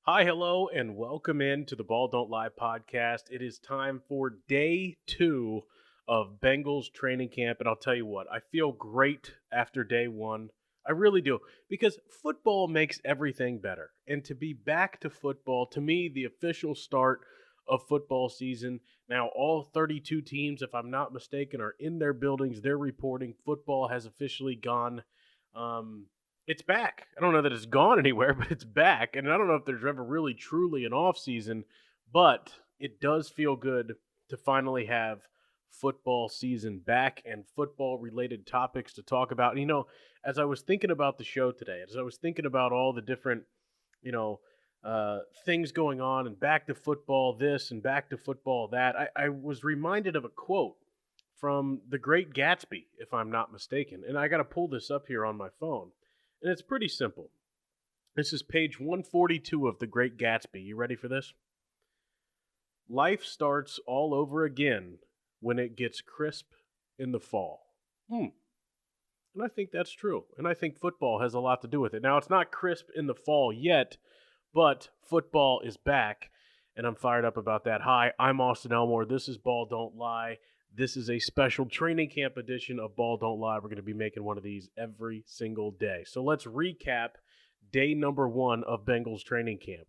Hi, hello, and welcome in to the Ball Don't Lie podcast. It is time for day 2 of Bengals training camp, and I'll tell you what, I feel great after day 1. I really do, because football makes everything better. And to be back to football, to me, the official start of football season. Now, all 32 teams, if I'm not mistaken, are in their buildings. They're reporting football has officially gone. Um, it's back. I don't know that it's gone anywhere, but it's back. And I don't know if there's ever really truly an off season, but it does feel good to finally have football season back and football related topics to talk about. And, as I was thinking about the show today, as I was thinking about all the different, you know, things going on and back to football this and back to football that, I was reminded of a quote from The Great Gatsby, if I'm not mistaken. And I got to pull this up here on my phone. And it's pretty simple. This is page 142 of The Great Gatsby. You ready for this? Life starts all over again when it gets crisp in the fall. And I think that's true. And I think football has a lot to do with it. Now, it's not crisp in the fall yet, but football is back, and I'm fired up about that. Hi, I'm Austin Elmore. This is Ball Don't Lie. This is a special training camp edition of Ball Don't Lie. We're going to be making one of these every single day. So let's recap day number 1 of Bengals training camp.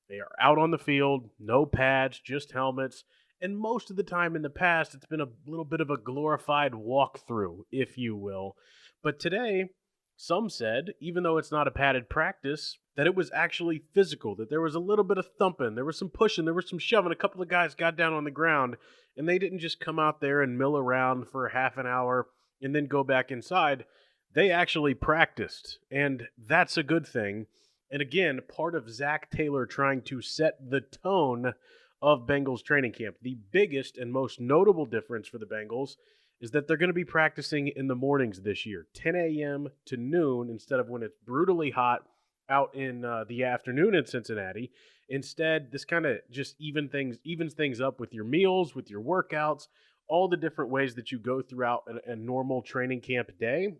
They are out on the field, no pads, just helmets. And most of the time in the past, it's been a little bit of a glorified walkthrough, if you will. But today, some said, even though it's not a padded practice, that it was actually physical, that there was a little bit of thumping, there was some pushing, there was some shoving. A couple of guys got down on the ground, and they didn't just come out there and mill around for half an hour and then go back inside. They actually practiced, and that's a good thing. And again, part of Zach Taylor trying to set the tone of Bengals training camp. The biggest and most notable difference for the Bengals is that they're going to be practicing in the mornings this year, 10 a.m. to noon, instead of when it's brutally hot out in the afternoon in Cincinnati. Instead, this kind of just evens things up with your meals, with your workouts, all the different ways that you go throughout a normal training camp day.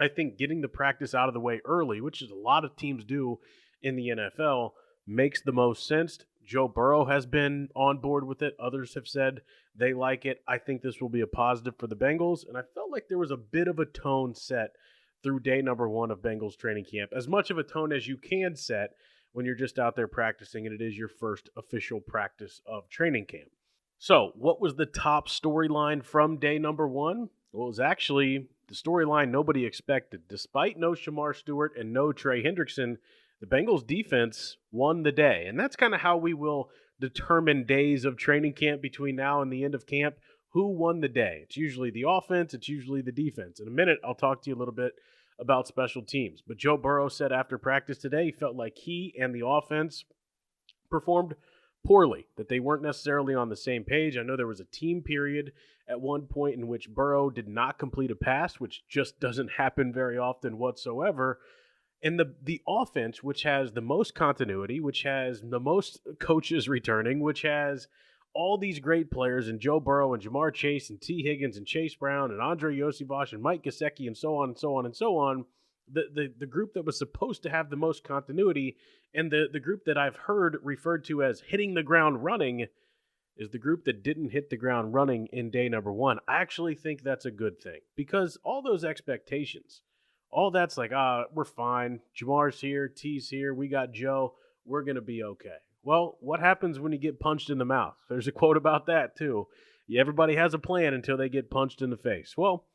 I think getting the practice out of the way early, which is a lot of teams do in the NFL, makes the most sense. Joe Burrow has been on board with it. Others have said they like it. I think this will be a positive for the Bengals, and I felt like there was a bit of a tone set through day number 1 of Bengals training camp. As much of a tone as you can set when you're just out there practicing, and it is your first official practice of training camp. So, what was the top storyline from day number 1? Well, it was actually the storyline nobody expected. Despite no Shamar Stewart and no Trey Hendrickson, the Bengals defense won the day. And that's kind of how we will determine days of training camp between now and the end of camp. Who won the day? It's usually the offense. It's usually the defense. In a minute, I'll talk to you a little bit about special teams. But Joe Burrow said after practice today, he felt like he and the offense performed poorly, that they weren't necessarily on the same page. I know there was a team period at one point in which Burrow did not complete a pass, which just doesn't happen very often whatsoever. And the offense, which has the most continuity, which has the most coaches returning, which has all these great players, and Joe Burrow and Jamar Chase and T. Higgins and Chase Brown and Andre Yosivach and Mike Gesicki and so on and so on and so on, the group that was supposed to have the most continuity and the group that I've heard referred to as hitting the ground running is the group that didn't hit the ground running in day number 1. I actually think that's a good thing because all those expectations, all that's like, we're fine. Jamar's here, T's here, we got Joe, we're going to be okay. Well, what happens when you get punched in the mouth? There's a quote about that, too. Everybody has a plan until they get punched in the face. Well,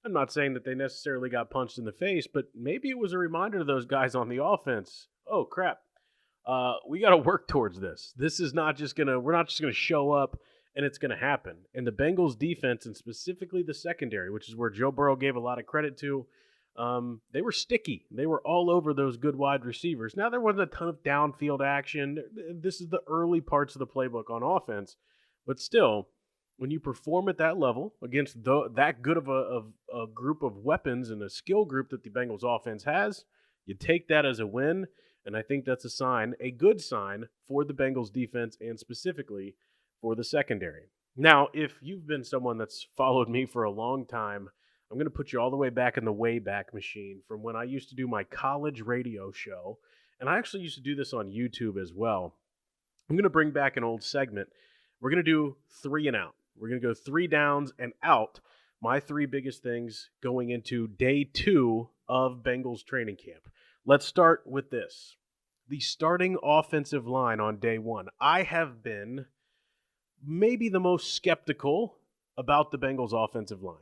I'm not saying that they necessarily got punched in the face, but maybe it was a reminder to those guys on the offense, oh, crap, we got to work towards this. This is not just we're not just going to show up and it's going to happen. And the Bengals defense, and specifically the secondary, which is where Joe Burrow gave a lot of credit to, they were sticky. They were all over those good wide receivers. Now, there wasn't a ton of downfield action. This is the early parts of the playbook on offense. But still, when you perform at that level against that good of a group of weapons and a skill group that the Bengals offense has, you take that as a win. And I think that's a good sign for the Bengals defense and specifically for the secondary. Now, if you've been someone that's followed me for a long time, I'm going to put you all the way back in the Wayback Machine from when I used to do my college radio show and I actually used to do this on YouTube as well. I'm going to bring back an old segment. We're going to do 3 and out. We're going to go 3 downs and out. My 3 biggest things going into day 2 of Bengals training camp. Let's start with this. The starting offensive line on day 1. I have been maybe the most skeptical about the Bengals offensive line.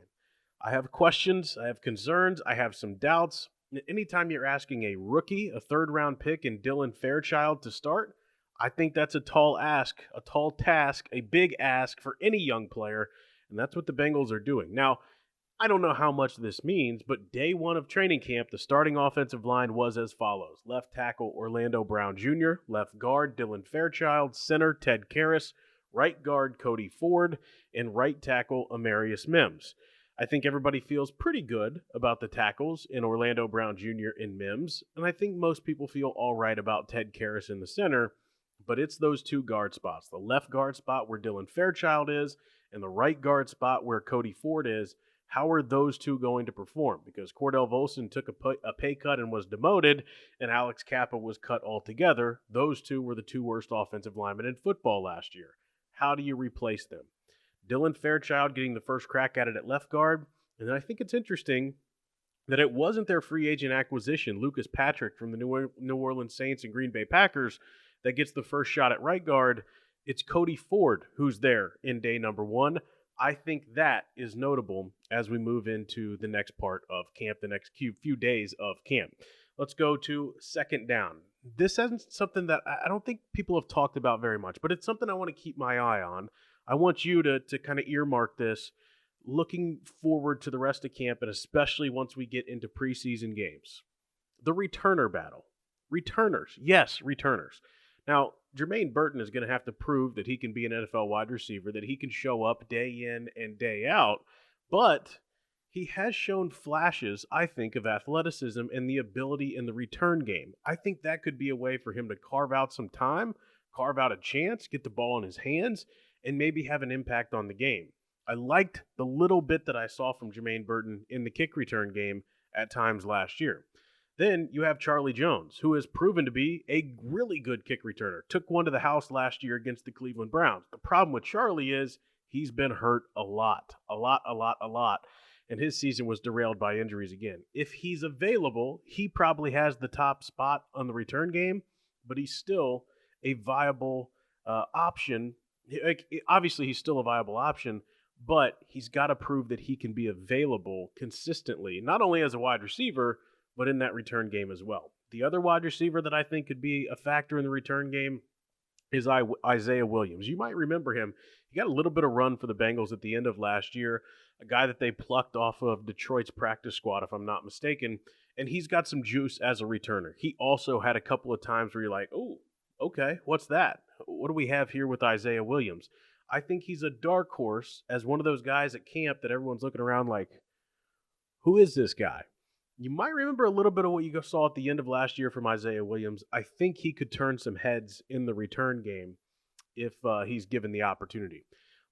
I have questions, I have concerns, I have some doubts. Anytime you're asking a rookie, a 3rd-round pick in Dylan Fairchild to start, I think that's a tall ask, a tall task, a big ask for any young player, and that's what the Bengals are doing. Now, I don't know how much this means, but day 1 of training camp, the starting offensive line was as follows. Left tackle Orlando Brown Jr., left guard Dylan Fairchild, center Ted Karras, right guard Cody Ford, and right tackle Amarius Mims. I think everybody feels pretty good about the tackles in Orlando Brown Jr. and Mims, and I think most people feel all right about Ted Karras in the center, but it's those 2 guard spots. The left guard spot where Dylan Fairchild is, and the right guard spot where Cody Ford is. How are those 2 going to perform? Because Cordell Volson took a pay cut and was demoted, and Alex Kappa was cut altogether. Those 2 were the 2 worst offensive linemen in football last year. How do you replace them? Dylan Fairchild getting the first crack at it at left guard. And then I think it's interesting that it wasn't their free agent acquisition, Lucas Patrick from the New Orleans Saints and Green Bay Packers, that gets the first shot at right guard. It's Cody Ford who's there in day number 1. I think that is notable as we move into the next part of camp, the next few days of camp. Let's go to 2nd down. This isn't something that I don't think people have talked about very much, but it's something I want to keep my eye on. I want you to kind of earmark this looking forward to the rest of camp, and especially once we get into preseason games. The returner battle. Returners. Yes, returners. Now, Jermaine Burton is going to have to prove that he can be an NFL wide receiver, that he can show up day in and day out, but he has shown flashes, I think, of athleticism and the ability in the return game. I think that could be a way for him to carve out some time, carve out a chance, get the ball in his hands, and maybe have an impact on the game. I liked the little bit that I saw from Jermaine Burton in the kick return game at times last year. Then you have Charlie Jones, who has proven to be a really good kick returner. Took one to the house last year against the Cleveland Browns. The problem with Charlie is he's been hurt a lot. And his season was derailed by injuries again. If he's available, he probably has the top spot on the return game, but he's still a viable option. Obviously, he's still a viable option, but he's got to prove that he can be available consistently, not only as a wide receiver, but in that return game as well. The other wide receiver that I think could be a factor in the return game is Isaiah Williams. You might remember him. He got a little bit of run for the Bengals at the end of last year, a guy that they plucked off of Detroit's practice squad, if I'm not mistaken, and he's got some juice as a returner. He also had a couple of times where you're like, oh, okay, what's that? What do we have here with Isaiah Williams? I think he's a dark horse as one of those guys at camp that everyone's looking around like, who is this guy? You might remember a little bit of what you saw at the end of last year from Isaiah Williams. I think he could turn some heads in the return game if he's given the opportunity.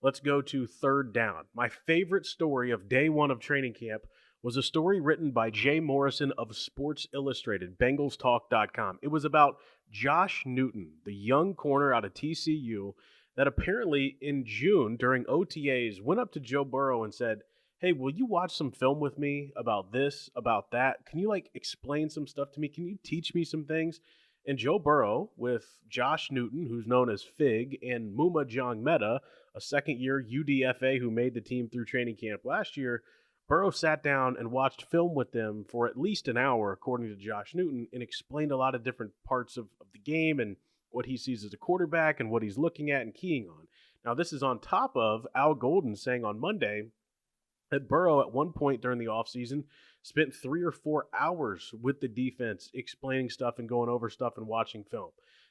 Let's go to 3rd down. My favorite story of day 1 of training camp was a story written by Jay Morrison of Sports Illustrated, BengalsTalk.com. It was about Josh Newton, the young corner out of TCU, that apparently in June during OTAs went up to Joe Burrow and said, hey, will you watch some film with me about this, about that? Can you explain some stuff to me? Can you teach me some things? And Joe Burrow with Josh Newton, who's known as Fig, and Muma Jongmeta, a second-year UDFA who made the team through training camp last year, Burrow sat down and watched film with them for at least an hour, according to Josh Newton, and explained a lot of different parts of the game and what he sees as a quarterback and what he's looking at and keying on. Now, this is on top of Al Golden saying on Monday that Burrow at one point during the offseason spent 3 or 4 hours with the defense explaining stuff and going over stuff and watching film.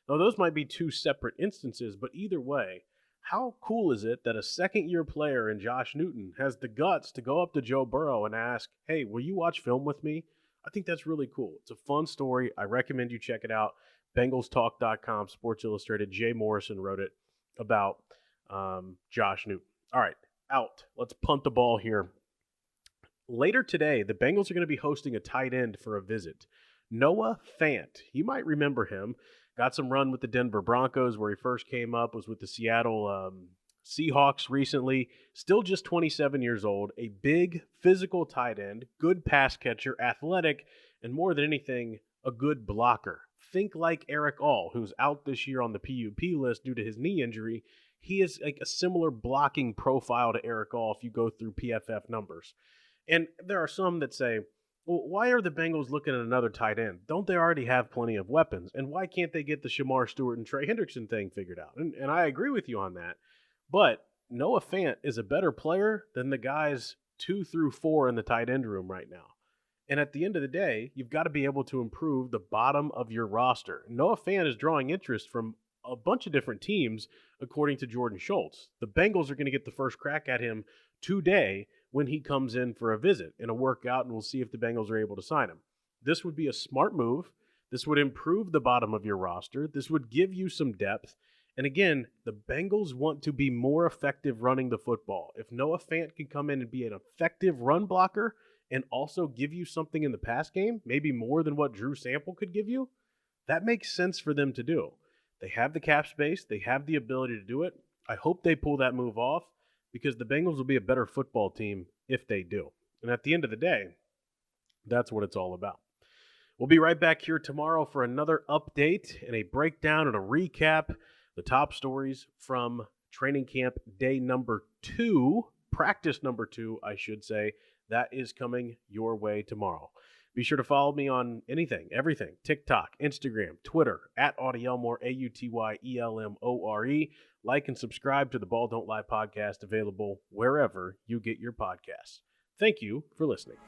Now, those might be 2 separate instances, but either way, how cool is it that a second-year player in Josh Newton has the guts to go up to Joe Burrow and ask, hey, will you watch film with me? I think that's really cool. It's a fun story. I recommend you check it out. BengalsTalk.com, Sports Illustrated. Jay Morrison wrote it about Josh Newton. All right, out. Let's punt the ball here. Later today, the Bengals are going to be hosting a tight end for a visit. Noah Fant. You might remember him. Got some run with the Denver Broncos where he first came up, was with the Seattle Seahawks recently. Still just 27 years old, a big physical tight end, good pass catcher, athletic, and more than anything, a good blocker. Think like Eric All, who's out this year on the PUP list due to his knee injury. He is like a similar blocking profile to Eric All if you go through PFF numbers. And there are some that say, well, why are the Bengals looking at another tight end? Don't they already have plenty of weapons? And why can't they get the Shamar Stewart and Trey Hendrickson thing figured out? And I agree with you on that. But Noah Fant is a better player than the guys 2 through 4 in the tight end room right now. And at the end of the day, you've got to be able to improve the bottom of your roster. Noah Fant is drawing interest from a bunch of different teams, according to Jordan Schultz. The Bengals are going to get the first crack at him today when he comes in for a visit and a workout, and we'll see if the Bengals are able to sign him. This would be a smart move. This would improve the bottom of your roster. This would give you some depth. And again, the Bengals want to be more effective running the football. If Noah Fant can come in and be an effective run blocker and also give you something in the pass game, maybe more than what Drew Sample could give you, that makes sense for them to do. They have the cap space. They have the ability to do it. I hope they pull that move off because the Bengals will be a better football team if they do. And at the end of the day, that's what it's all about. We'll be right back here tomorrow for another update and a breakdown and a recap. The top stories from training camp day number 2, practice number 2, I should say, that is coming your way tomorrow. Be sure to follow me on anything, everything, TikTok, Instagram, Twitter, at Auty Elmore, AUTYELMORE. Like and subscribe to the Ball Don't Lie podcast, available wherever you get your podcasts. Thank you for listening.